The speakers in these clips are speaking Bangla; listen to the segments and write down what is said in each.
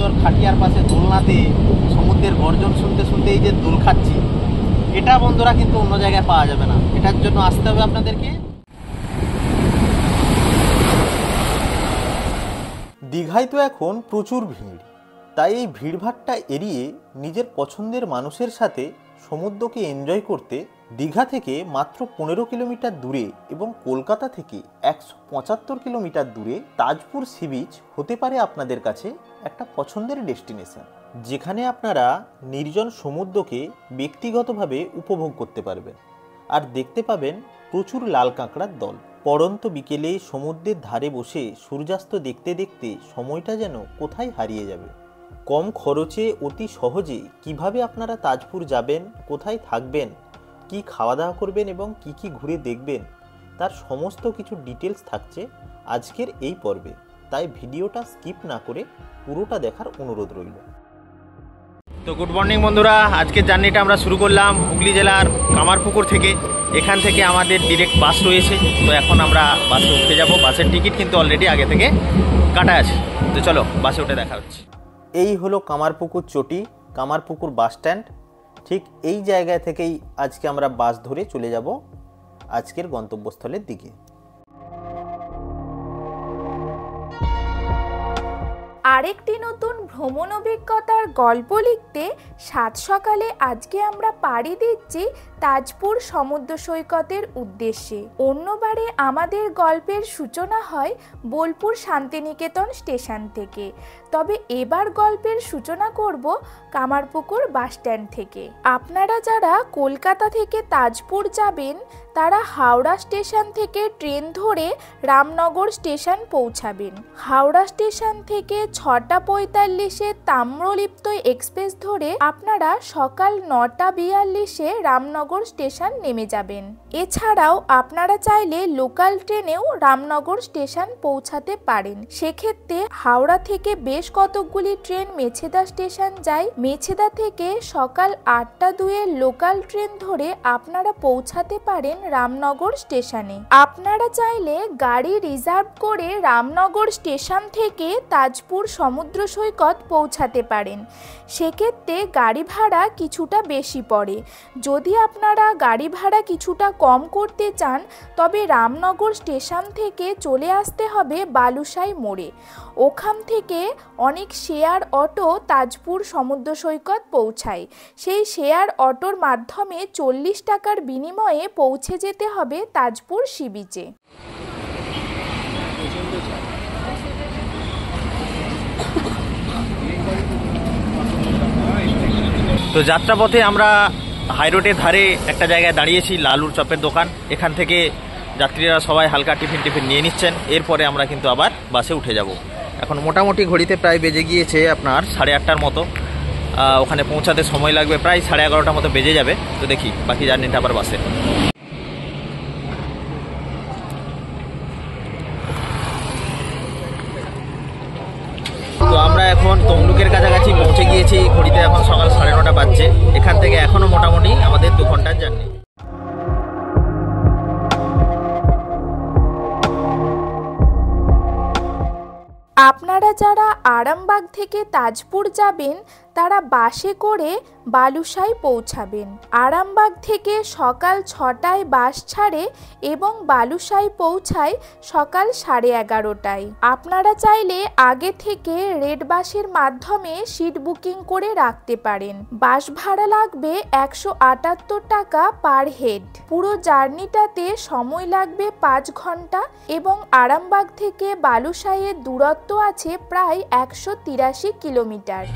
সুন্দর খাটিয়ার পাশে দোলনাতে সমুদ্রের গর্জন শুনতে শুনতে এই যে দোল খাচ্ছি, এটা বন্ধুরা কিন্তু অন্য জায়গায় পাওয়া যাবে না। এটার জন্য আসতে হবে আপনাদেরকে দীঘায়। তো এখন প্রচুর ভিড়, তাই এই ভিড়ভাট্টা এড়িয়ে নিজের পছন্দের মানুষের সাথে সমুদ্রকে এনজয় করতে দীঘা থেকে মাত্র 15 কিলোমিটার দূরে এবং কলকাতা থেকে 175 কিলোমিটার দূরে তাজপুর সি বিচ হতে পারে আপনাদের কাছে একটা পছন্দের ডেস্টিনেশন, যেখানে আপনারা নির্জন সমুদ্রকে ব্যক্তিগতভাবে উপভোগ করতে পারবেন আর দেখতে পাবেন প্রচুর লাল কাঁকড়ার দল। পড়ন্ত বিকেলে সমুদ্রের ধারে বসে সূর্যাস্ত দেখতে দেখতে সময়টা যেন কোথায় হারিয়ে যাবে। কম খরচে অতি সহজে কিভাবে আপনারা তাজপুর যাবেন, কোথায় থাকবেন, কি খাওয়া দাওয়া করবেন এবং কি কি ঘুরে দেখবেন, তার সমস্ত কিছু ডিটেলস থাকছে আজকের এই পর্বে। তাই ভিডিওটা স্কিপ না করে পুরোটা দেখার অনুরোধ রইল। তো গুড মর্নিং বন্ধুরা, আজকের জার্নিটা আমরা শুরু করলাম হুগলি জেলার কামারপুকুর থেকে। এখান থেকে আমাদের ডিরেক্ট বাস রয়েছে, তো এখন আমরা বাসে উঠে যাব। বাসের টিকিট কিন্তু অলরেডি আগে থেকে কাটা আছে। তো চলো বাসে উঠে দেখা হচ্ছে। এই হলো কামারপুকুর চটি, কামারপুকুর বাস স্ট্যান্ড। ঠিক এই জায়গা থেকেই আজকে আমরা বাস ধরে চলে যাব আজকের গন্তব্যস্থলের দিকে। আরেকটি নতুন ভ্রমণ অভিজ্ঞতার গল্প লিখতে সাত সকালে আজকে আমরা পাড়ি দিচ্ছি তাজপুর সমুদ্র সৈকতের উদ্দেশ্যে। অন্যবারে আমাদের গল্পের সূচনা হয় বোলপুর শান্তিনিকেতন স্টেশন থেকে, তবে এবার গল্পের সূচনা করব কামারপুকুর বাস স্ট্যান্ড থেকে। আপনারা যারা কলকাতা থেকে তাজপুর যাবেন তারা হাওড়া স্টেশন থেকে ট্রেন ধরে রামনগর স্টেশন পৌঁছাবেন। হাওড়া স্টেশন থেকে 6:45-এ তাম্রলিপ্ত এক্সপ্রেস ধরে আপনারা সকাল 9:42-এ রামনগর স্টেশন নেমে যাবেন। এছাড়াও আপনারা চাইলে লোকাল ট্রেনেও রামনগর স্টেশন পৌঁছাতে পারেন। সেক্ষেত্রে হাওড়া থেকে বেশ কতকগুলি ট্রেন মেছেদা স্টেশন যায়। মেছেদা থেকে সকাল 8:02-এর লোকাল ট্রেন ধরে আপনারা পৌঁছাতে পারেন রামনগর স্টেশনে। আপনারা চাইলে গাড়ি রিজার্ভ করে রামনগর স্টেশন থেকে তাজপুর সমুদ্র সৈকত পৌঁছাতে পারেন। সেক্ষেত্রে গাড়ি ভাড়া কিছুটা বেশি পড়ে। যদি আপনারা গাড়ি ভাড়া কিছুটা কম করতে চান তবে রামনগর স্টেশন থেকে চলে আসতে হবে বালুশাই মোড়ে। ওখান থেকে অনেক শেয়ার অটো তাজপুর সমুদ্র সৈকত পৌঁছায়। সেই শেয়ার অটোর মাধ্যমে 40 টাকার বিনিময়ে পৌঁছে যেতে হবে তাজপুর সি বিচে। তো যাত্রাপথে আমরা হাইরোডের ধারে একটা জায়গায় দাঁড়িয়েছি, লালুর চপের দোকান। এখান থেকে যাত্রীরা সবাই হালকা টিফিন নিয়ে নিচ্ছেন। এরপরে আমরা কিন্তু আবার বাসে উঠে যাব। এখন মোটামুটি ঘড়িতে প্রায় বেজে গিয়েছে আপনার 8:30টার মতো। ওখানে পৌঁছাতে সময় লাগবে প্রায় 11:30টার মতো বেজে যাবে। তো দেখি বাকি জার্নিটা আবার বাসে। তো আমরা এখন তমলুকের কাছাকাছি পৌঁছে গিয়েছি। ঘড়িতে এখন সকাল 9:30 বাজছে। এখান থেকে এখনো মোটামুটি আমাদের 2 ঘন্টার জার্নি। আপনারা যারা আরামবাগ থেকে তাজপুর যাবেন তারা বাসে করে বালুশাই পৌঁছাবেন। আরামবাগ থেকে সকাল 6টায় বাস ছাড়ে এবং বালুশাই পৌঁছায় সকাল 11:30টায়। আপনারা চাইলে আগে থেকে রেড বাসের মাধ্যমে সিট বুকিং করে রাখতে পারেন। বাস ভাড়া লাগবে 178 টাকা পার হেড। পুরো জার্নিটাতে সময় লাগবে 5 ঘন্টা এবং আরামবাগ থেকে বালুশাইয়ের দূরত্ব আছে প্রায় 183 কিলোমিটার।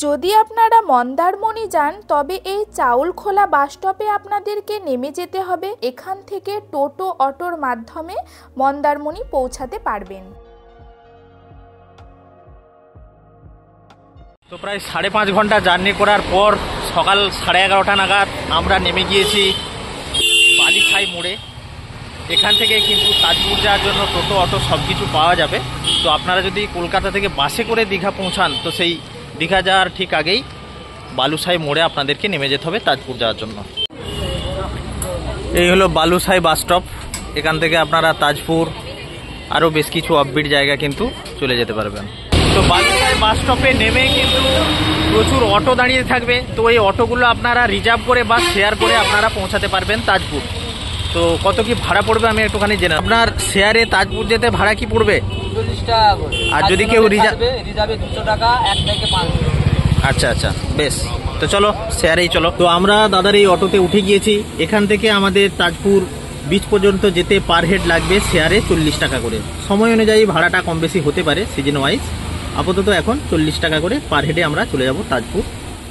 যদি আপনারা মন্দারমণি যান তবে এই চাউলখোলা বাস স্টপে আপনাদেরকে নেমে যেতে হবে। এখান থেকে টোটো অটোর মাধ্যমে মন্দারমণি পৌঁছাতে পারবেন। তো প্রায় 5.5 ঘন্টা জার্নি করার পর সকাল 11:30 নাগাদ আমরা নেমে গিয়েছি বালুশাই মোড়ে। এখান থেকে কিন্তু তাজপুর যাওয়ার জন্য টোটো অটো সব কিছু পাওয়া যাবে। তো আপনারা যদি কলকাতা থেকে বাসে করে দীঘা পৌঁছান তো সেই দীঘা যাওয়ার ঠিক আগেই বালুশাই মোড়ে আপনাদেরকে নেমে যেতে হবে তাজপুর যাওয়ার জন্য। এই হলো বালুসাই বাস স্টপ। এখান থেকে আপনারা তাজপুর আরও বেশ কিছু অফবিট জায়গা কিন্তু চলে যেতে পারবেন। তো বালুসাই বাস স্টপে নেমে কিন্তু প্রচুর অটো দাঁড়িয়ে থাকবে। তো এই অটোগুলো আপনারা রিজার্ভ করে বা শেয়ার করে আপনারা পৌঁছাতে পারবেন তাজপুর। তো কত কি ভাড়া পড়বে আমি একটুখানি জেনে, আপনার শেয়ারে তাজপুর যেতে ভাড়া কি পড়বে? 40 টাকা করে। আর যদি কেউ রিজার্ভে 200 টাকা, 1 থেকে 5। আচ্ছা আচ্ছা, বেশ। তো চলো শেয়ারেই চলো। তো আমরা দাদার এই অটোতে উঠে গিয়েছি। এখান থেকে আমাদের তাজপুর বিচ পর্যন্ত যেতে পার হেড লাগবে শেয়ারে 40 টাকা করে। সময় অনুযায়ী ভাড়াটা কম বেশি হতে পারে সিজন ওয়াইজ। আপাতত এখন 40 টাকা করে পার হেডে আমরা চলে যাব তাজপুর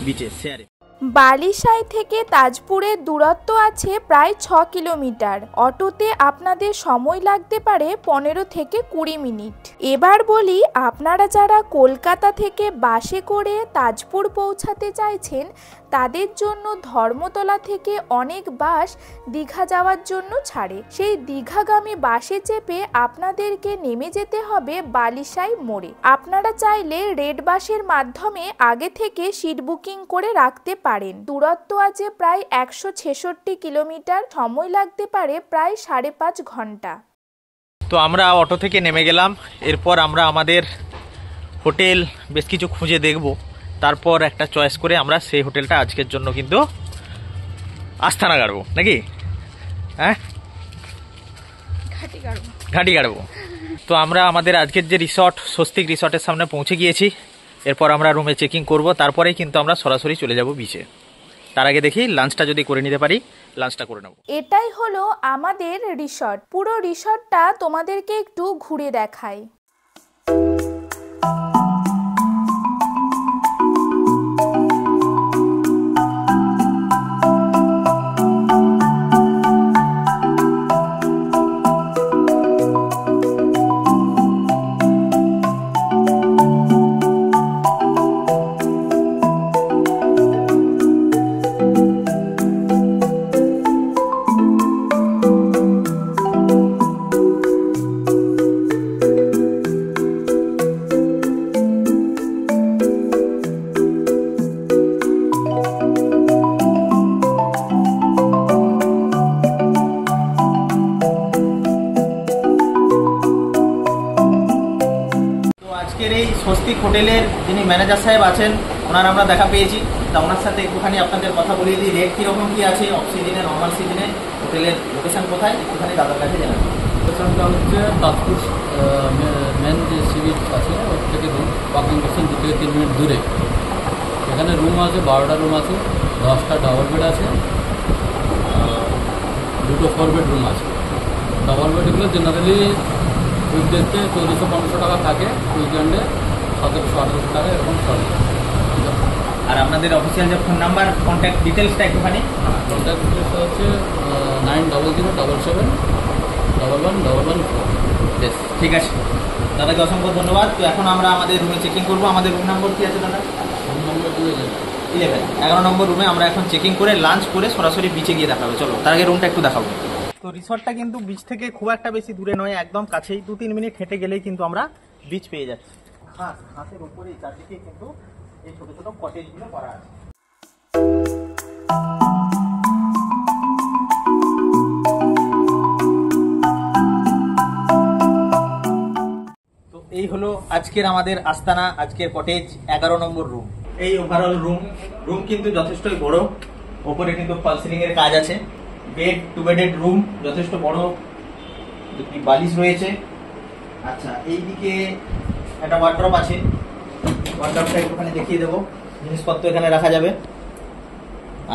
বিচে শেয়ারে। বালিসাই থেকে তাজপুরের দূরত্ব আছে প্রায় 6 কিলোমিটার। অটোতে আপনাদের সময় লাগতে পারে 15 থেকে 20 মিনিট। এবার বলি, আপনারা যারা কলকাতা থেকে বাসে করে তাজপুর পৌঁছাতে চাইছেন তাদের জন্য ধর্মতলা থেকে অনেক বাস দীঘা যাওয়ার জন্য ছাড়ে। সেই দীঘাগামী বাসে চেপে আপনাদেরকে নেমে যেতে হবে বালিসাই মোড়ে। আপনারা চাইলে রেড বাসের মাধ্যমে আগে থেকে সিট বুকিং করে রাখতে পারেন। দূরত্ব আছে প্রায় 166 কিলোমিটার। সময় লাগতে পারে প্রায় 5.5 ঘন্টা। তো আমরা অটো থেকে নেমে গেলাম। এরপর আমরা আমাদের হোটেল বেশ কিছু খুঁজে দেখব, তারপর একটা চয়েস করে আমরা সেই হোটেলটা আজকের জন্য কিন্তু আস্তানা গাড়বো, নাকি? হ্যাঁ, ঘাটি গাড়বো। তো আমরা আমাদের আজকের যে রিসর্ট স্বস্তিক রিসর্টের সামনে পৌঁছে গিয়েছি। এরপর আমরা রুমে চেকিং করব, তারপরেই কিন্তু আমরা সরাসরি চলে যাব বিচে। তার আগে দেখি লাঞ্চটা যদি করে নিতে পারি, লাঞ্চটা করে নেব। এটাই হলো আমাদের রিসর্ট। পুরো রিসর্টটা তোমাদেরকে একটু ঘুরে দেখাই। এই স্বস্তিক হোটেলের যিনি ম্যানেজার সাহেব আছেন, ওনার আমরা দেখা পেয়েছি। তা ওনার সাথে একটুখানি আপনাদের কথা বলিয়ে দিই, রেট কীরকম কী আছে অফ সিজনে, নর্মাল সিজনে, হোটেলের লোকেশন কোথায়, একটুখানি দাদার কাছে জানাবেন। লোকেশনটা হচ্ছে তাজপুর মেন যে সি বিচ আছে ওর থেকে ওয়াকিং ডিস্টেন্স 2 থেকে 3 মিনিট দূরে। এখানে রুম আছে 12টা রুম আছে, 10টা ডাবল বেড আছে, 2টো 4 বেড রুম আছে। ডাবল বেডগুলো জেনারেলি উইকডেতে 1400-1500 টাকা থাকে, উইকেন্ডে 1700-1800 টাকা এরকম চলে। আর আপনাদের অফিসিয়াল যে ফোন নাম্বার, কন্ট্যাক্ট ডিটেলসটা একটুখানি। কন্ট্যাক্ট ডিটেলসটা হচ্ছে 9007111114। বেশ, ঠিক আছে দাদাকে অসংখ্য ধন্যবাদ। তো এখন আমরা আমাদের রুমে চেকিং করবো। আমাদের রুম নম্বর কী আছে দাদা? রুম নম্বর 11 নম্বর রুমে আমরা এখন চেকিং করে লাঞ্চ করে সরাসরি বিচে গিয়ে দেখাবো। চলো তার আগে রুমটা একটু দেখাবো। তো রিসর্টটা কিন্তু বিচ থেকে খুব একটা বেশি দূরে নয়, একদম কাছেই। 2-3 মিনিট হেঁটে গেলেই কিন্তু আমরা বিচ পেয়ে যাচ্ছি। ঘাসের উপরেই চারদিকে কিন্তু এই ছোট ছোট কটেজগুলো করা আছে। তো এই হলো আজকের আমাদের আস্তানা, আজকের কটেজ 11 নম্বর রুম। এই ওভারঅল রুম কিন্তু যথেষ্টই বড়। ওপরে কিন্তু ফল সিলিং এর কাজ আছে। বেড 2 বেডেড রুম, যথেষ্ট বড়, দুটি বালিশ রয়েছে। আচ্ছা, এইদিকে একটা ওয়ার্ড্রপ আছে। ওয়ার্ড্রপটা একটুখানি দেখিয়ে দেবো, জিনিসপত্র এখানে রাখা যাবে।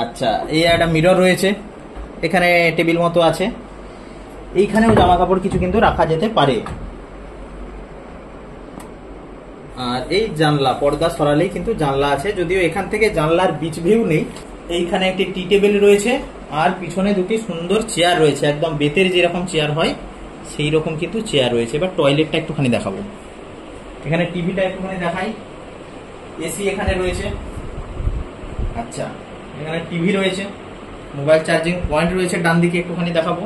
আচ্ছা, এই একটা মিরর রয়েছে, এখানে টেবিল মতো আছে। এইখানেও জামা কাপড় কিছু কিন্তু রাখা যেতে পারে। আর এই জানলা, পর্দা সরালেই কিন্তু জানলা আছে, যদিও এখান থেকে জানলার বিচ ভিউ নেই। এইখানে একটি টি টেবিল রয়েছে, আর পিছনে দুটি সুন্দর চেয়ার রয়েছে, একদম বেতের যেরকম চেয়ার হয় সেই রকম কিন্তু চেয়ার রয়েছে। এবার টয়লেটটা একটুখানি দেখাবো। এখানে টিভিটা একটুখানি দেখাই। এসি এখানে রয়েছে। আচ্ছা, এখানে টিভি রয়েছে, মোবাইল চার্জিং পয়েন্ট রয়েছে ডান দিকে, একটুখানি দেখাবো।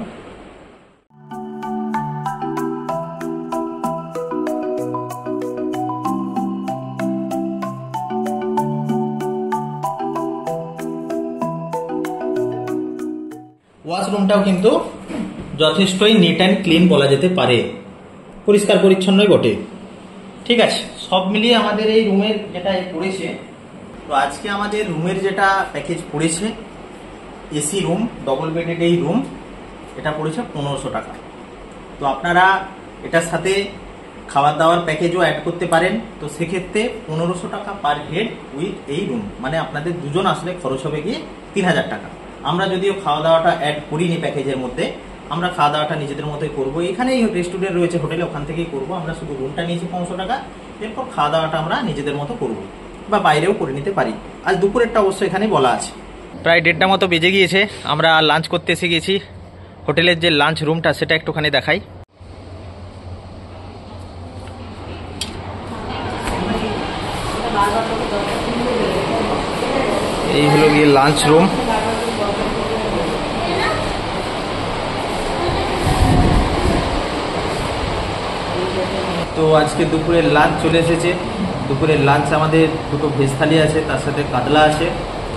ওয়াশরুমটাও কিন্তু যথেষ্টই নিট অ্যান্ড ক্লিন বলা যেতে পারে, পরিষ্কার পরিচ্ছন্নই বটে। ঠিক আছে, সব মিলিয়ে আমাদের এই রুমের যেটা পড়েছে, তো আজকে আমাদের রুমের যেটা প্যাকেজ পড়েছে, এসি রুম, ডবল বেডেড এই রুম, এটা পড়েছে 1500 টাকা। তো আপনারা এটার সাথে খাবার দাওয়ার প্যাকেজও অ্যাড করতে পারেন। তো সেক্ষেত্রে 1500 টাকা পার হেড উইথ এই রুম, মানে আপনাদের দুজন আসলে খরচ হবে গিয়ে 3000 টাকা। আমরা যদিও খাওয়া দাওয়াটা অ্যাড করিনি প্যাকেজের মধ্যে, আমরা খাওয়া দাওয়াটা নিজেদের মতোই করবো। এখানেই রেস্টুরেন্ট রয়েছে হোটেলে, ওখান থেকেই করবো। আমরা শুধু রুমটা নিয়েছি 500 টাকা, এরপর খাওয়া দাওয়াটা আমরা নিজেদের মতো করবো বা বাইরেও করে নিতে পারি। আজ দুপুরেরটা অবশ্যই এখানে বলা আছে। প্রায় 1:30 মতো বেজে গিয়েছে, আমরা লাঞ্চ করতে এসে গেছি। হোটেলের যে লাঞ্চ রুমটা সেটা একটুখানি দেখাই। এই হলো গিয়ে লাঞ্চ রুম। তো আজকে দুপুরের লাঞ্চ চলে এসেছে। দুপুরের লাঞ্চ আমাদের দুটো ভেজ থালি আছে, তার সাথে কাতলা আছে।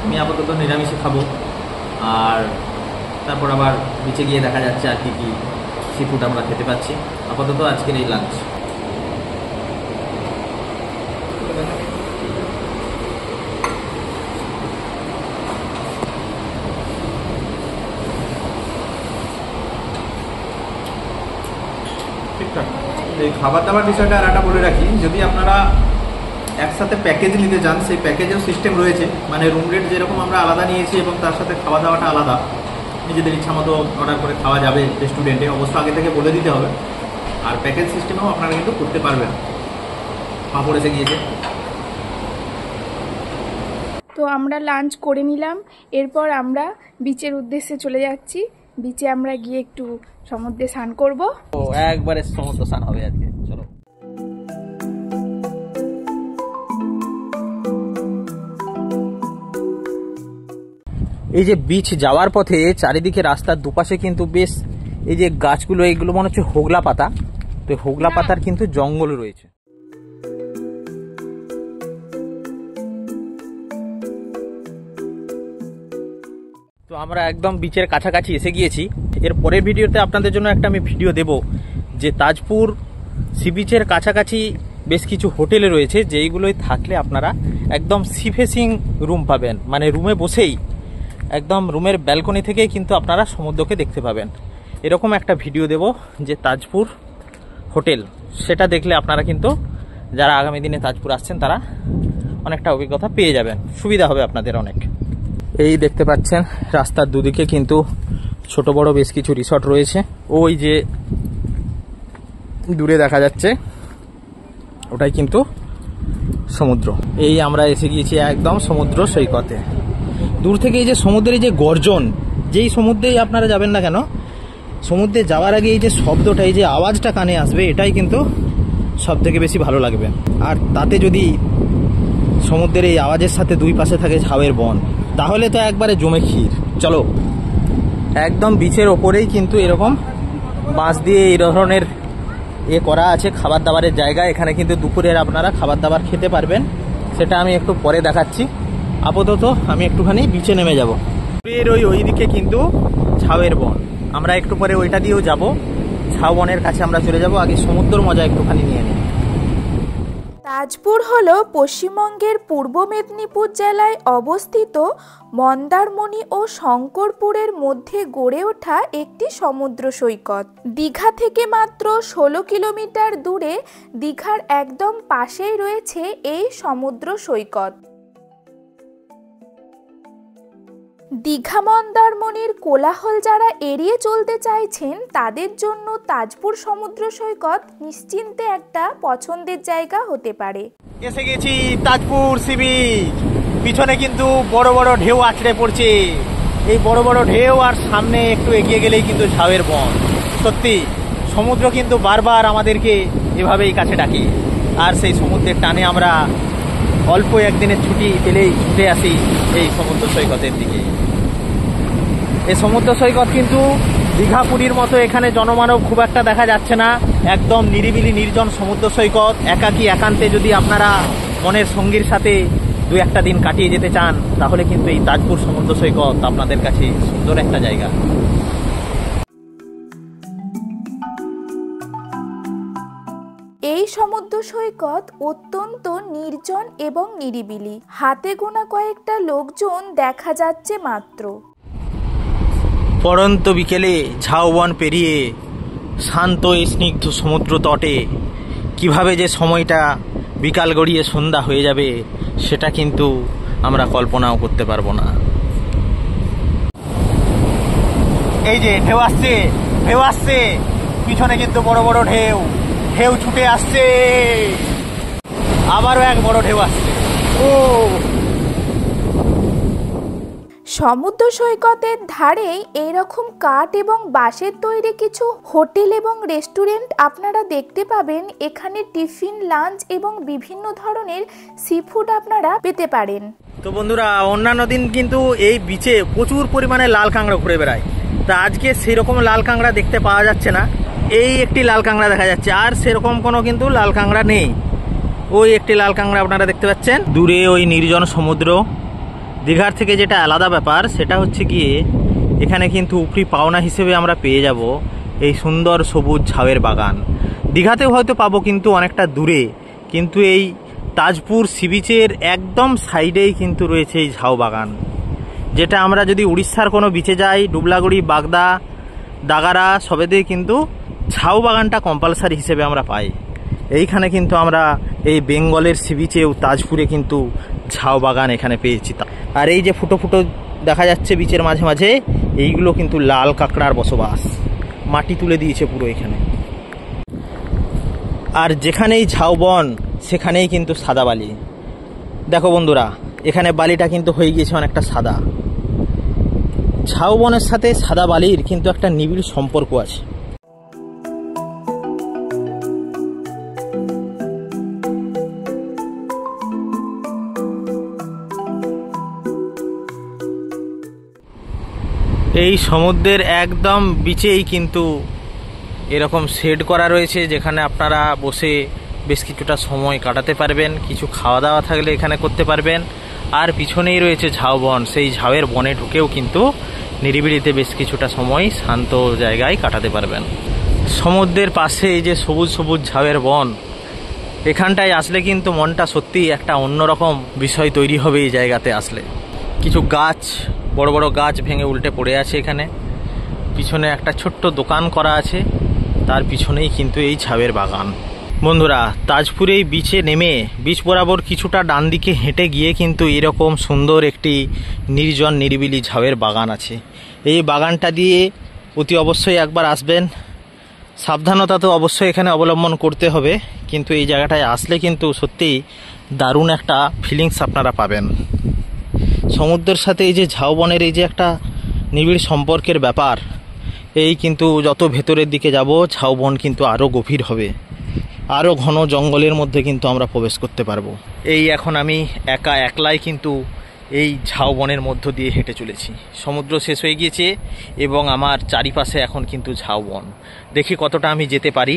আমি আপাতত নিরামিষে খাবো, আর তারপর আবার নিচে গিয়ে দেখা যাচ্ছে আর কি কি সি ফুড আমরা খেতে পাচ্ছি। আপাতত আজকের এই লাঞ্চ। ঠিকঠাক। এই খাবার দাবার বিষয়টা আর একটা বলে রাখি, যদি আপনারা একসাথে প্যাকেজ নিতে চান, সেই প্যাকেজের সিস্টেম রয়েছে। মানে রুম রেট যেরকম আমরা আলাদা নিয়েছি এবং তার সাথে খাওয়া দাওয়াটা আলাদা, নিজেদের ইচ্ছা মতো অর্ডার করে খাওয়া যাবে রেস্টুরেন্টে, অবশ্য আগে থেকে বলে দিতে হবে। আর প্যাকেজ সিস্টেমেও আপনারা কিন্তু করতে পারবেন। পাঁপড় এসে গিয়েছে। তো আমরা লাঞ্চ করে নিলাম, এরপর আমরা বিচের উদ্দেশ্যে চলে যাচ্ছি। বিচে আমরা গিয়ে একটু সমুদ্রে স্নান করব। ও একবারে সমুদ্র স্নান হবে আজকে, চলো। এই যে বিচ যাওয়ার পথে চারিদিকে রাস্তার দুপাশে কিন্তু বেশ এই যে গাছগুলো, এইগুলো মনে হচ্ছে হোগলা পাতা। তো হোগলা পাতার কিন্তু জঙ্গল রয়েছে। তো আমরা একদম বিচের কাছাকাছি এসে গিয়েছি। এর পরের ভিডিওতে আপনাদের জন্য একটা আমি ভিডিও দেব, যে তাজপুর সি বিচের কাছাকাছি বেশ কিছু হোটেলে রয়েছে, যেইগুলোই থাকলে আপনারা একদম সি ফেসিং রুম পাবেন। মানে রুমে বসেই একদম রুমের ব্যালকনি থেকেই কিন্তু আপনারা সমুদ্রকে দেখতে পাবেন। এরকম একটা ভিডিও দেব যে তাজপুর হোটেল, সেটা দেখলে আপনারা কিন্তু যারা আগামী দিনে তাজপুর আসছেন তারা অনেকটা অভিজ্ঞতা পেয়ে যাবেন, সুবিধা হবে আপনাদের অনেক। এই দেখতে পাচ্ছেন রাস্তার দুদিকে কিন্তু ছোট বড় বেশ কিছু রিসর্ট রয়েছে। ওই যে দূরে দেখা যাচ্ছে ওটাই কিন্তু সমুদ্র। এই আমরা এসে গিয়েছি একদম সমুদ্র সৈকতে। দূর থেকে এই যে সমুদ্রের যে গর্জন, যেই সমুদ্রেই আপনারা যাবেন না কেন, সমুদ্রে যাওয়ার আগে এই যে শব্দটা, এই যে আওয়াজটা কানে আসবে, এটাই কিন্তু সব থেকে বেশি ভালো লাগবে। আর তাতে যদি সমুদ্রের এই আওয়াজের সাথে দুই পাশে থাকে ঝাউয়ের বন, তাহলে তো একবারে জমে ক্ষীর। চলো, একদম বিচের ওপরেই কিন্তু এরকম বাঁশ দিয়ে এই ধরনের করা আছে খাবার দাবারের জায়গা। এখানে কিন্তু দুপুরের আপনারা খাবার দাবার খেতে পারবেন, সেটা আমি একটু পরে দেখাচ্ছি। আপাতত আমি একটুখানি বিচে নেমে যাব। এর ওই দিকে কিন্তু ঝাউয়ের বন, আমরা একটু পরে ওইটা দিয়েও যাব। ঝাউ বনের কাছে আমরা চলে যাব, আগে সমুদ্র মজা একটুখানি নিয়ে নিই। তাজপুর হলো পশ্চিমবঙ্গের পূর্ব মেদিনীপুর জেলায় অবস্থিত মন্দারমণি ও শঙ্করপুরের মধ্যে গড়ে ওঠা একটি সমুদ্র সৈকত। দীঘা থেকে মাত্র 16 কিলোমিটার দূরে দীঘার একদম পাশেই রয়েছে এই সমুদ্র সৈকত। দীঘা মন্দারমণির কোলাহল যারা এড়িয়ে চলতে চাইছেন, তাদের জন্য তাজপুর সমুদ্র সৈকত নিশ্চিন্তে একটা পছন্দের জায়গা হতে পারে। এসে গেছি তাজপুর সি বিচ। পিছনে কিন্তু বড় বড় ঢেউ আছড়ে পড়ছে, এই বড় বড় ঢেউ, আর সামনে একটু এগিয়ে গেলেই কিন্তু ঝাউয়ের বন। সত্যি সমুদ্র কিন্তু বারবার আমাদেরকে এভাবেই কাছে ডাকে। আর সেই সমুদ্রের টানে আমরা অল্প একদিনের ছুটি পেলেই ছুটে আসি এই সমুদ্র সৈকতের দিকে। এই সমুদ্র সৈকত কিন্তু দীঘা পুরীর মতো এখানে জনমানব খুব একটা দেখা যাচ্ছে না, একদম নিরিবিলি নির্জন সমুদ্র সৈকত। একাকী একান্তে যদি আপনারা মনের সঙ্গীর সাথে দু একটা দিন কাটিয়ে যেতে চান তাহলে কিন্তু এই তাজপুর সমুদ্র সৈকত আপনাদের কাছে সুন্দর একটা জায়গা। এই সমুদ্র সৈকত অত্যন্ত নির্জন এবং নিরিবিলি। হাতে গোনা কয়েকটা লোকজন দেখা যাচ্ছে মাত্র। পড়ন্ত বিকেলে ঝাউবন পেরিয়ে শান্ত স্নিগ্ধ সমুদ্র তটে কিভাবে যে সময়টা বিকাল গড়িয়ে সন্ধ্যা হয়ে যাবে সেটা কিন্তু আমরা কল্পনাও করতে পারবো না। এই যে ঢেউ আসছে, ঢেউ আসছে, পিছনে কিন্তু বড় বড় ঢেউ, ঢেউ ছুটে আসছে, আবারও এক বড় ঢেউ আসছে। ও সমুদ্র সৈকতের ধারেই এইরকম কাঠ এবং বাঁশের তৈরি কিছু হোটেল এবং রেস্টুরেন্ট আপনারা দেখতে পাবেন। এখানে টিফিন, লাঞ্চ এবং বিভিন্ন ধরনের সি ফুড আপনারা পেতে পারেন। তো বন্ধুরা, অন্যান্য দিন কিন্তু এই বিচে প্রচুর পরিমাণে লাল কাঁকড়া ঘুরে বেড়ায়, তা আজকে সেরকম লাল কাঁকড়া দেখতে পাওয়া যাচ্ছে না। এই একটি লাল কাঁকড়া দেখা যাচ্ছে, আর সেরকম কোনো কিন্তু লাল কাঁকড়া নেই। ওই একটি লাল কাঁকড়া আপনারা দেখতে পাচ্ছেন দূরে, ওই নির্জন সমুদ্র। দীঘার থেকে যেটা আলাদা ব্যাপার সেটা হচ্ছে গিয়ে এখানে কিন্তু উপরি পাওনা হিসেবে আমরা পেয়ে যাব এই সুন্দর সবুজ ঝাউয়ের বাগান। দীঘাতেও হয়তো পাবো কিন্তু অনেকটা দূরে, কিন্তু এই তাজপুর সি বিচের একদম সাইডেই কিন্তু রয়েছে এই ঝাউ বাগান, যেটা আমরা যদি উড়িষ্যার কোনো বিচে যাই, ডুবলাগুড়ি, বাগদা, দাগারা সবেতেই কিন্তু ঝাউ বাগানটা কম্পালসারি হিসেবে আমরা পাই। এইখানে কিন্তু আমরা এই বেঙ্গলের সি বিচেও তাজপুরে কিন্তু ঝাউ বাগান এখানে পেয়েছি। আর এই যে ফুটো ফুটো দেখা যাচ্ছে বিচের মাঝে মাঝে, এইগুলো কিন্তু লাল কাঁকড়ার বসবাস, মাটি তুলে দিয়েছে পুরো এখানে। আর যেখানেই ঝাউবন সেখানেই কিন্তু সাদা বালি। দেখো বন্ধুরা, এখানে বালিটা কিন্তু হয়ে গিয়েছে অনেকটা সাদা। ঝাউবনের সাথে সাদা বালির কিন্তু একটা নিবিড় সম্পর্ক আছে। এই সমুদ্রের একদম বিচেই কিন্তু এরকম শেড করা রয়েছে, যেখানে আপনারা বসে বেশ কিছুটা সময় কাটাতে পারবেন, কিছু খাওয়া দাওয়া থাকলে এখানে করতে পারবেন। আর পিছনেই রয়েছে ঝাউবন, সেই ঝাউয়ের বনে ঢুকেও কিন্তু নিরিবিলিতে বেশ কিছুটা সময় শান্ত জায়গায় কাটাতে পারবেন। সমুদ্রের পাশে এই যে সবুজ সবুজ ঝাউয়ের বন, এখানটায় আসলে কিন্তু মনটা সত্যিই একটা অন্যরকম বিষয় তৈরি হবে এই জায়গাতে আসলে। কিছু গাছ, বড় বড় গাছ ভেঙে উল্টে পড়ে আছে এখানে, পিছনে একটা ছোট্ট দোকান করা আছে, তার পিছনেই কিন্তু এই ঝাউয়ের বাগান। বন্ধুরা, তাজপুরে এই বিচে নেমে বিচ বরাবর কিছুটা ডান দিকে হেঁটে গিয়ে কিন্তু এরকম সুন্দর একটি নির্জন নিরিবিলি ঝাউয়ের বাগান আছে। এই বাগানটা দিয়ে অতি অবশ্যই একবার আসবেন। সাবধানতা তো অবশ্যই এখানে অবলম্বন করতে হবে, কিন্তু এই জায়গাটায় আসলে কিন্তু সত্যিই দারুণ একটা ফিলিংস আপনারা পাবেন। সমুদ্রের সাথে এই যে ঝাউবনের এই যে একটা নিবিড় সম্পর্কের ব্যাপার, এই কিন্তু যত ভেতরের দিকে যাব ঝাউবন কিন্তু আরও গভীর হবে, আরও ঘন জঙ্গলের মধ্যে কিন্তু আমরা প্রবেশ করতে পারবো। এই এখন আমি একলাই কিন্তু এই ঝাউবনের মধ্য দিয়ে হেঁটে চলেছি। সমুদ্র শেষ হয়ে গিয়েছে এবং আমার চারিপাশে এখন কিন্তু ঝাউবন। দেখি কতটা আমি যেতে পারি,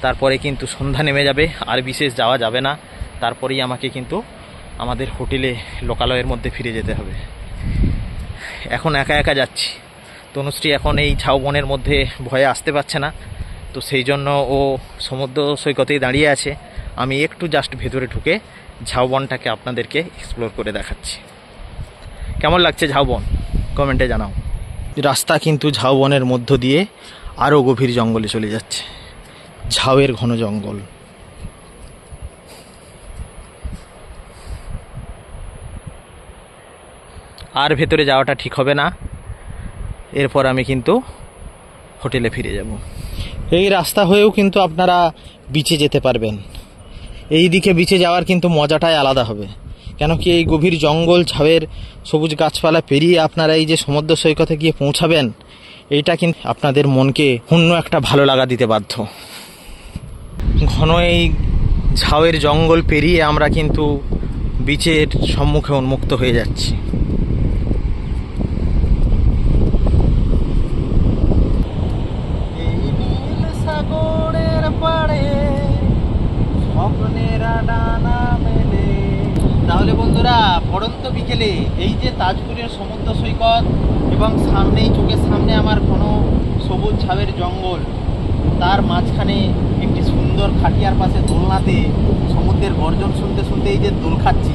তারপরে কিন্তু সন্ধ্যা নেমে যাবে, আর বিশেষ যাওয়া যাবে না। তারপরেই আমাকে কিন্তু আমাদের হোটেলে লোকালয়ের মধ্যে ফিরে যেতে হবে। এখন একা একা যাচ্ছি। তনুশ্রী এখন এই ঝাউবনের মধ্যে ভয়ে আসতে পারছে না, তো সেই জন্য ও সমুদ্র সৈকতেই দাঁড়িয়ে আছে। আমি একটু জাস্ট ভেতরে ঢুকে ঝাউবনটাকে আপনাদেরকে এক্সপ্লোর করে দেখাচ্ছি। কেমন লাগছে ঝাউবন কমেন্টে জানাও। রাস্তা কিন্তু ঝাউবনের মধ্য দিয়ে আরও গভীর জঙ্গলে চলে যাচ্ছে, ঝাউয়ের ঘন জঙ্গল। আর ভেতরে যাওয়াটা ঠিক হবে না, এরপর আমি কিন্তু হোটেলে ফিরে যাব। এই রাস্তা হয়েও কিন্তু আপনারা বিচে যেতে পারবেন। এই দিকে বিচে যাওয়ার কিন্তু মজাটাই আলাদা হবে, কেন কি এই গভীর জঙ্গল, ঝাউয়ের সবুজ গাছপালা পেরিয়ে আপনারা এই যে সমুদ্র সৈকতে গিয়ে পৌঁছাবেন, এইটা কিন্তু আপনাদের মনকে অন্য একটা ভালো লাগা দিতে বাধ্য। ঘন এই ঝাউয়ের জঙ্গল পেরিয়ে আমরা কিন্তু বিচের সম্মুখে উন্মুক্ত হয়ে যাচ্ছি। তাহলে বন্ধুরা, গেলে এই যে তাজপুরের সমুদ্র সৈকত এবং সামনেই চোখের সামনে আমার ঘন সবুজ ঝাড়ের জঙ্গল, তার মাঝখানে একটি সুন্দর খাটিয়ার পাশে দোলনাতে সমুদ্রের গর্জন শুনতে শুনতে এই যে দোল খাচ্ছি,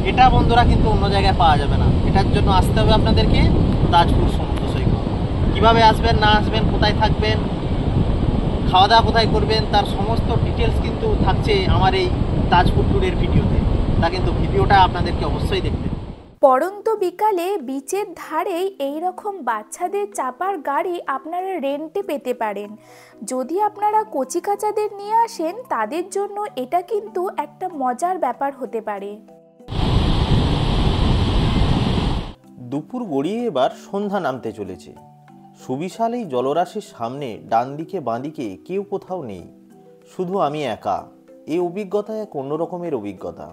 এটা বন্ধুরা কিন্তু অন্য জায়গায় পাওয়া যাবে না। এটার জন্য আসতে হবে আপনাদেরকে তাজপুর সমুদ্র সৈকত। কীভাবে আসবেন না আসবেন, কোথায় থাকবেন, খাওয়া দাওয়া কোথায় করবেন, তার সমস্ত ডিটেলস কিন্তু থাকছে আমার এই তাজপুর ট্যুরের ভিডিওতে। তা কিন্তু ভিডিওটা আপনাদেরকে অবশ্যই দেখতে হবে। পড়ন্ত বিকালে বিচের ধারেই এই রকম বাচ্চাদের চাপার গাড়ি আপনারা রেন্টে পেতে পারেন। যদি আপনারা কচিকাচাদের নিয়ে আসেন তাদের জন্য এটা কিন্তু একটা মজার ব্যাপার হতে পারে। দুপুর গড়িয়ে এবার সন্ধ্যা নামতে চলেছে। সুবিশাল এই জলরাশির সামনে ডান দিকে বাঁদিকে কেউ কোথাও নেই, শুধু আমি একা। এই অভিজ্ঞতা এক অন্যরকমের অভিজ্ঞতা।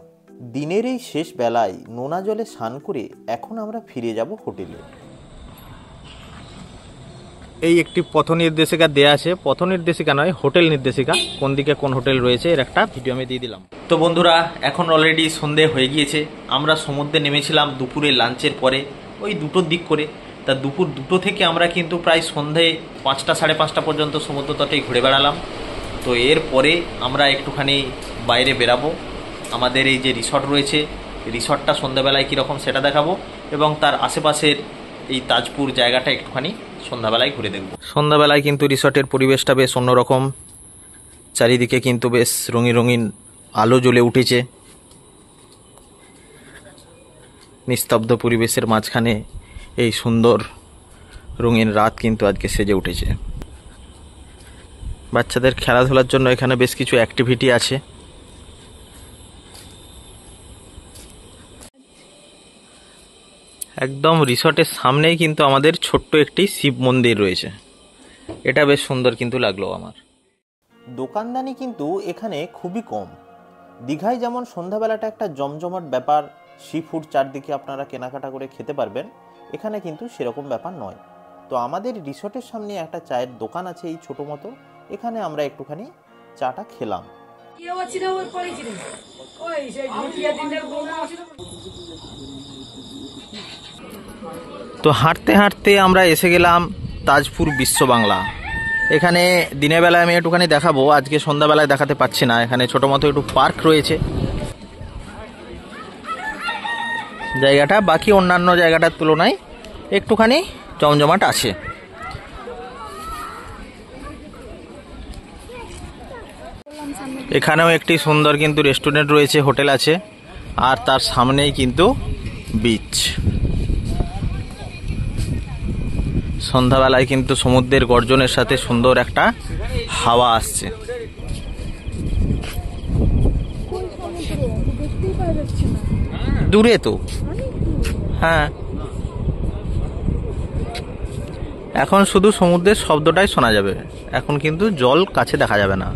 দিনের এই শেষ বেলায় নোনা জলে স্নান করে এখন আমরা ফিরে যাব হোটেলে। এই একটি পথ নির্দেশিকা দেয়া আছে, পথ নির্দেশিকা নয়, হোটেল নির্দেশিকা। কোন দিকে কোন হোটেল রয়েছে এর একটা ভিডিও আমি দিয়ে দিলাম। তো বন্ধুরা, এখন অলরেডি সন্ধে হয়ে গিয়েছে। আমরা সমুদ্রে নেমেছিলাম দুপুরে লাঞ্চের পরে ওই 2টোর দিক করে। তা দুপুর 2টো থেকে আমরা কিন্তু প্রায় সন্ধে 5টা সাড়ে 5টা পর্যন্ত সমুদ্র তটেই ঘুরে বেড়ালাম। তো এরপরে আমরা একটুখানি বাইরে বেরাবো। আমাদের এই যে রিসর্ট রয়েছে, রিসর্টটা সন্ধ্যাবেলায় কীরকম সেটা দেখাবো, এবং তার আশেপাশের এই তাজপুর জায়গাটা একটুখানি সন্ধ্যাবেলায় ঘুরে দেখব। সন্ধ্যাবেলায় কিন্তু রিসর্টের পরিবেশটা বেশ অন্যরকম। চারিদিকে কিন্তু বেশ রঙিন রঙিন আলো জ্বলে উঠেছে। নিস্তব্ধ পরিবেশের মাঝখানে এই সুন্দর রঙিন রাত কিন্তু আজকে সেজে উঠেছে। বাচ্চাদের খেলাধুলার জন্য এখানে বেশ কিছু অ্যাক্টিভিটি আছে। একদম রিসর্টের সামনেই কিন্তু আমাদের ছোট্ট একটি শিব মন্দির রয়েছে। এটা বেশ সুন্দর কিন্তু লাগলো আমার। দোকানদানি কিন্তু এখানে খুবই কম। দীঘায় যেমন সন্ধ্যাবেলাটা একটা জমজমাট ব্যাপার, সি ফুড চারদিকে আপনারা কেনাকাটা করে খেতে পারবেন, এখানে কিন্তু সেরকম ব্যাপার নয়। তো আমাদের রিসর্টের সামনে একটা চায়ের দোকান আছে এই ছোটো মতো, এখানে আমরা একটুখানি চাটা খেলাম। তো হাঁটতে হাঁটতে আমরা এসে গেলাম তাজপুর বিশ্ব বাংলা। এখানে দিনের বেলায় আমি একটুখানি দেখাবো, আজকে সন্ধ্যাবেলায় দেখাতে পাচ্ছি না। এখানে ছোটো মতো একটু পার্ক রয়েছে। জায়গাটা বাকি অন্যান্য জায়গাটার তুলনায় একটুখানি জমজমাট আছে। এখানেও একটি সুন্দর কিন্তু রেস্টুরেন্ট রয়েছে, হোটেল আছে, আর তার সামনেই কিন্তু বিচ। সন্ধ্যাবেলায় কিন্তু সমুদ্রের গর্জনের সাথে সুন্দর একটা হাওয়া আসছে। দূরে তো, হ্যাঁ, এখন শুধু সমুদ্রের শব্দটাই শোনা যাবে, এখন কিন্তু জল কাছে দেখা যাবে না।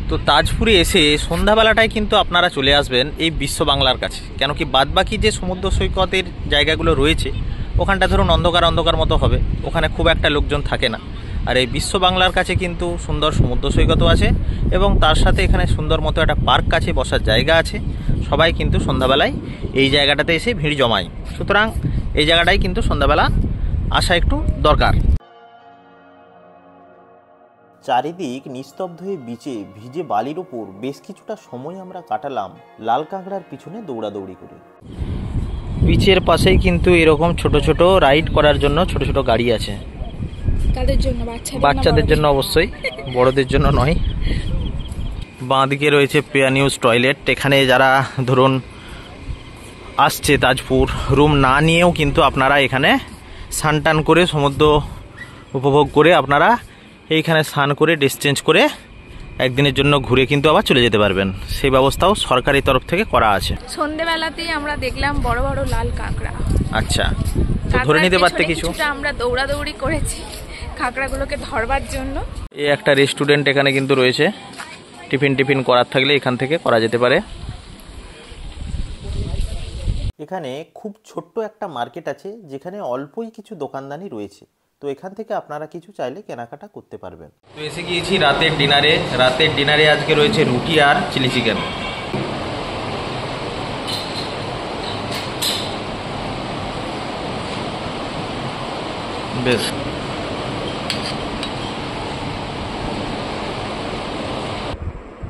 তো তাজপুরে এসে সন্ধ্যাবেলাটায় কিন্তু আপনারা চলে আসবেন এই বিশ্ব বাংলার কাছে। কেন কি বাদবাকি যে সমুদ্র সৈকতের জায়গাগুলো রয়েছে ওখানটা ধরুন অন্ধকার অন্ধকার মতো হবে, ওখানে খুব একটা লোকজন থাকে না। আর এই বিশ্ব বাংলার কাছে কিন্তু সুন্দর সমুদ্র সৈকতও আছে, এবং তার সাথে এখানে সুন্দর মতো একটা পার্ক আছে, বসার জায়গা আছে। সবাই কিন্তু সন্ধ্যাবেলায় এই জায়গাটাতে এসে ভিড় জমায়। সুতরাং এই জায়গাটাই কিন্তু সন্ধ্যাবেলা আসা একটু দরকার। চারিদিক নিস্তব্ধ হয়ে বিচে ভিজে বালির ওপর বেশ কিছুটা সময় আমরা কাটালাম লাল কাঁকড়ার পিছনে দৌড়াদৌড়ি করে। বিচের পাশেই কিন্তু এরকম ছোট ছোট রাইড করার জন্য ছোট ছোট গাড়ি আছে। তাদের জন্য, বাচ্চাদের জন্য অবশ্যই, বড়দের জন্য নয়। বাঁদিকে রয়েছে পেয়া নিউজ টয়লেট। এখানে যারা ধরুন আসছে তাজপুর, রুম না নিয়েও কিন্তু আপনারা এখানে স্নান টান করে সমুদ্র উপভোগ করে আপনারা এইখানে স্নান করে ড্রেস চেঞ্জ করে একদিনের জন্য ঘুরে কিন্তু আবার চলে যেতে পারবেন। সেই ব্যবস্থাও সরকারি তরফ থেকে করা আছে। সন্ধ্যেবেলাতেই আমরা দেখলাম বড় বড় লাল কাঁকড়া। আচ্ছা, তো ধরে নিতে পারতে কিছু। আমরা দৌড়াদৌড়ি করেছি কাঁকড়াগুলোকে ধরবার জন্য। এই একটা রেস্টুরেন্ট এখানে কিন্তু রয়েছে, টিফিন করার থাকলে এখান থেকে করা যেতে পারে। এখানে খুব ছোট্ট একটা মার্কেট আছে যেখানে অল্পই কিছু দোকানদানি রয়েছে। তো এখান থেকে আপনারা কিছু চাইলে কেনাকাটা করতে পারবেন। তো এসে গিয়েছি রাতের ডিনারে। রাতের ডিনারে আজকে রয়েছে রুটি আর চিলি চিকেন। বেশ।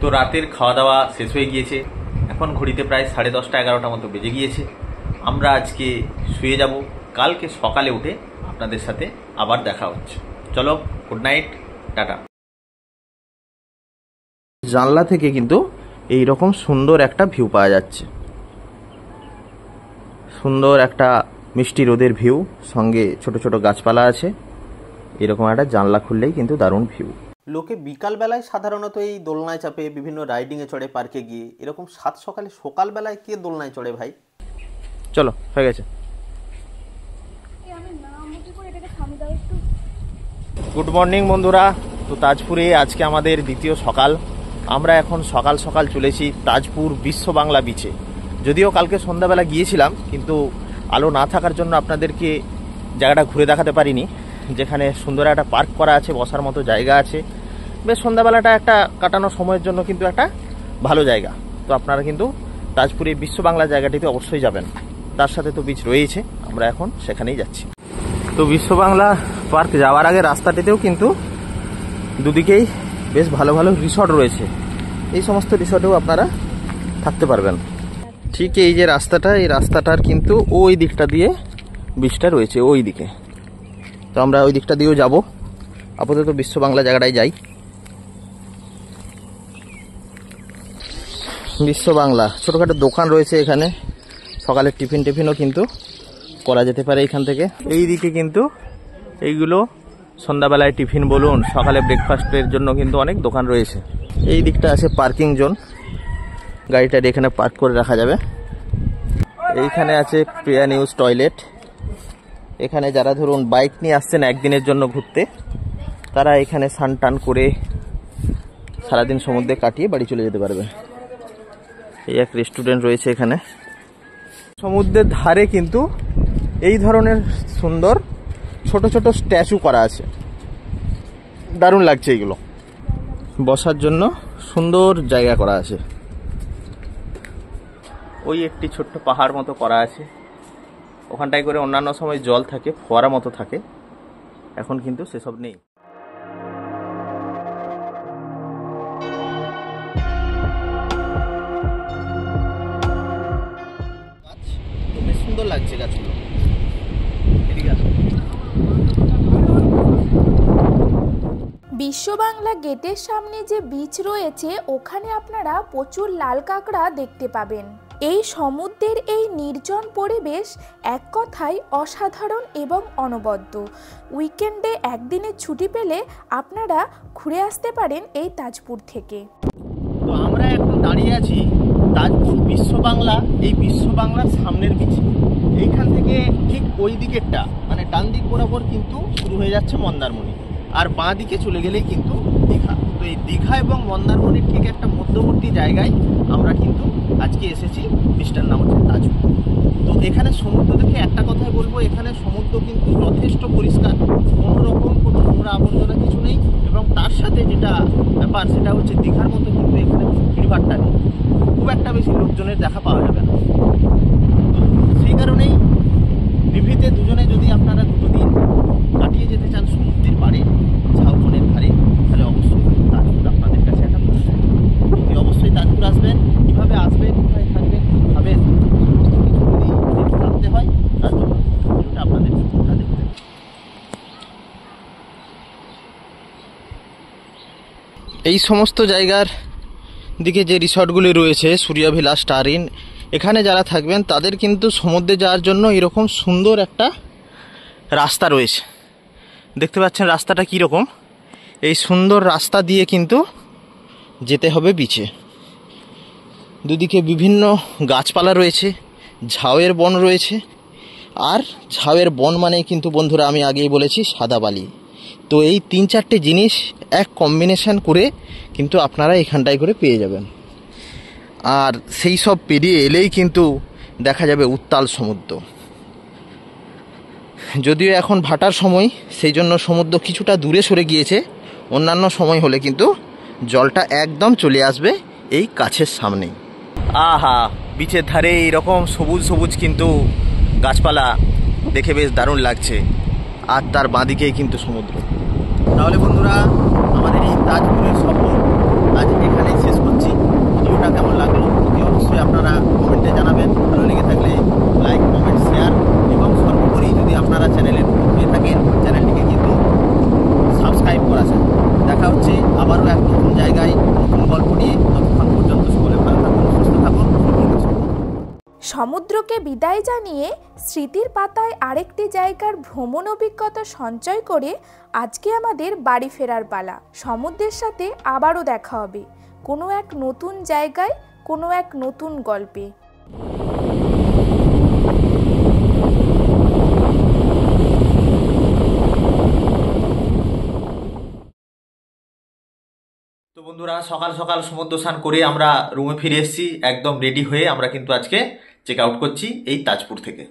তো রাতের খাওয়া দাওয়া শেষ হয়ে গিয়েছে, এখন ঘড়িতে প্রায় 10:30 11টা মতো বেজে গিয়েছে। আমরা আজকে শুয়ে যাব, কালকে সকালে উঠে আপনাদের সাথে আবার দেখা হচ্ছে। চলো, গুড নাইট, টাটা। জানলা থেকে কিন্তু এই রকম সুন্দর একটা ভিউ পাওয়া যাচ্ছে, সুন্দর একটা মিষ্টি রোদের ভিউ, সঙ্গে ছোট ছোট গাছপালা আছে। এরকম একটা জানলা খুললেই কিন্তু দারুণ ভিউ। লোকে বিকালবেলায় সাধারণত এই দোলনায় চাপে, বিভিন্ন রাইডিংয়ে চড়ে পার্কে গিয়ে। এরকম সাত সকালে সকালবেলায় কে দোলনায় চড়ে ভাই? চলো, হয়ে গেছে। গুড মর্নিং বন্ধুরা। তো তাজপুরে আজকে আমাদের দ্বিতীয় সকাল। আমরা এখন সকাল সকাল চলেছি তাজপুর বিশ্ব বাংলা বিচে। যদিও কালকে সন্ধ্যাবেলা গিয়েছিলাম, কিন্তু আলো না থাকার জন্য আপনাদেরকে জায়গাটা ঘুরে দেখাতে পারিনি। যেখানে সুন্দর একটা পার্ক করা আছে, বসার মতো জায়গা আছে। বেশ সন্ধ্যাবেলাটা একটা কাটানোর সময়ের জন্য কিন্তু একটা ভালো জায়গা। তো আপনারা কিন্তু তাজপুরে বিশ্ব বাংলা জায়গাটিতে অবশ্যই যাবেন। তার সাথে তো বিচ রয়েছে, আমরা এখন সেখানেই যাচ্ছি। তো বিশ্ব বাংলা পার্ক যাওয়ার আগে রাস্তাটিতেও কিন্তু দুদিকেই বেশ ভালো ভালো রিসর্ট রয়েছে। এই সমস্ত রিসর্টেও আপনারা থাকতে পারবেন। ঠিক এই যে রাস্তাটা, এই রাস্তাটার কিন্তু ওই দিকটা দিয়ে বিচটা রয়েছে, ওই দিকে। তো আমরা ওই দিকটা দিয়েও যাব। আপাতত বিশ্ব বাংলা জায়গাটায় যাই। বিশ্ব বাংলা ছোটোখাটো দোকান রয়েছে এখানে, সকালের টিফিনও কিন্তু করা যেতে পারে এখান থেকে। এই দিকে কিন্তু এইগুলো সন্ধ্যাবেলায় টিফিন বলুন, সকালে ব্রেকফাস্টের জন্য কিন্তু অনেক দোকান রয়েছে। এই দিকটা আছে পার্কিং জোন, গাড়িটা এখানে পার্ক করে রাখা যাবে। এইখানে আছে প্রিয়া নিউজ টয়লেট। এখানে যারা ধরুন বাইক নিয়ে আসছেন একদিনের জন্য ঘুরতে, তারা এখানে স্নান টান করে সারাদিন সমুদ্রে কাটিয়ে বাড়ি চলে যেতে পারবে। এই এক রেস্টুরেন্ট রয়েছে এখানে। সমুদ্রের ধারে কিন্তু এই ধরনের সুন্দর ছোট ছোট স্ট্যাচু করা আছে, দারুণ লাগছে। এগুলো বসার জন্য সুন্দর জায়গা করা আছে। ওই একটি ছোট্ট পাহাড় মতো করা আছে, ওখানটায় করে অন্যান্য সময় জল থাকে, ফোয়ারা মতো থাকে। এখন কিন্তু সেসব নেই। বেশ সুন্দর লাগছে গাছগুলো। বিশ্ব বাংলা গেটের সামনে যে বিচ রয়েছে, ওখানে আপনারা প্রচুর লাল কাঁকড়া দেখতে পাবেন। এই সমুদ্রের এই নির্জন পরিবেশ এক কথায় অসাধারণ এবং অনবদ্য। উইকেন্ডে একদিনের ছুটি পেলে আপনারা ঘুরে আসতে পারেন এই তাজপুর থেকে। তো আমরা এখন দাঁড়িয়ে আছি তাজপুর বিশ্ব বাংলা, এই বিশ্ব বাংলার সামনের বিচে। এইখান থেকে ঠিক ওই দিকেরটা মানে ডান দিক বরাবর কিন্তু শুরু হয়ে যাচ্ছে মন্দারমণি, আর বাঁ দিকে চলে গেলেই কিন্তু দীঘা। তো এই দীঘা এবং মন্দারমণির ঠিক একটা মধ্যবর্তী জায়গায় আমরা কিন্তু আজকে এসেছি। বিচটার নাম হচ্ছে তাজপুর। তো এখানে সমুদ্র দেখে একটা কথাই বলবো, এখানে সমুদ্র কিন্তু যথেষ্ট পরিষ্কার, কোনো রকম কোনো নোংরা আবর্জনা কিছু নেই। এবং তার সাথে যেটা ব্যাপার সেটা হচ্ছে দীঘার মতো কিন্তু এখানে ভিড়ভাট্টা নেই, খুব একটা বেশি লোকজনের দেখা পাওয়া যাবে না। তো সেই কারণেই বিভিতে দুজনে যদি আপনারা দুটো দিন কাটিয়ে যেতে চান সমুদ্রের পাড়ে, ঝাউবনের ধারে, তাহলে অবশ্যই তাজপুর আপনাদের কাছে একটা ভালো জায়গা। অবশ্যই তাজপুর আসবেন। কীভাবে আসবেন, কোথায় থাকবেন, কী খাবেন, সমস্ত কিছু যদি জানতে হয় তার জন্য ভিডিওটা আপনাদের দেখবেন। এই সমস্ত জায়গার দিকে যে রিসর্টগুলি রয়েছে, সূর্যাভিলা, স্টার ইন, এখানে যারা থাকবেন তাদের কিন্তু সমুদ্রে যাওয়ার জন্য এরকম সুন্দর একটা রাস্তা রয়েছে। দেখতে পাচ্ছেন রাস্তাটা কীরকম। এই সুন্দর রাস্তা দিয়ে কিন্তু যেতে হবে বিচে। দুদিকে বিভিন্ন গাছপালা রয়েছে, ঝাউয়ের বন রয়েছে। আর ঝাউয়ের বন মানে কিন্তু বন্ধুরা আমি আগেই বলেছি সাদা বালি। তো এই 3-4টে জিনিস এক কম্বিনেশন করে কিন্তু আপনারা এখানটায় করে পেয়ে যাবেন। আর সেই সব পেরিয়ে এলেই কিন্তু দেখা যাবে উত্তাল সমুদ্র। যদিও এখন ভাটার সময়, সেই জন্য সমুদ্র কিছুটা দূরে সরে গিয়েছে। অন্যান্য সময় হলে কিন্তু জলটা একদম চলে আসবে এই কাছের সামনেই। আহা, বিচের ধারে এইরকম সবুজ সবুজ কিন্তু গাছপালা দেখে বেশ দারুণ লাগছে। আর তার বাঁদিকেই কিন্তু সমুদ্র। তাহলে বন্ধুরা, আমাদের এই তাজপুরের সফর আজ এখানেই শেষ করছি। ভিডিওটা কেমন লাগলো অতি অবশ্যই আপনারা কমেন্টে জানাবেন। ভালো লেগে থাকলে লাইক, কমেন্ট, শেয়ার এবং সর্বোপরি যদি আপনারা চ্যানেলে নতুন হয়ে থাকেন চ্যানেলটিকে কিন্তু সাবস্ক্রাইব করা যায়। দেখা হচ্ছে আবারও এক নতুন জায়গায় নতুন গল্প নিয়ে। ততক্ষণ পর্যন্ত সকলে ভালো থাকুন, সুস্থ থাকুন। সমুদ্রকে বিদায় জানিয়ে স্মৃতির পাতায় আরেকটি জায়গার ভ্রমণ অভিজ্ঞতা সঞ্চয় করে আজকে আমাদের বাড়ি ফেরার পালা। সমুদ্রের সাথে আবারও দেখা হবে কোনো এক নতুন জায়গায়, কোনো এক নতুন গল্পে। তো বন্ধুরা, সকাল সকাল সমুদ্র স্নান করে আমরা রুমে ফিরে এসেছি, একদম রেডি হয়ে আমরা কিন্তু আজকে চেক আউট করছি এই তাজপুর থেকে।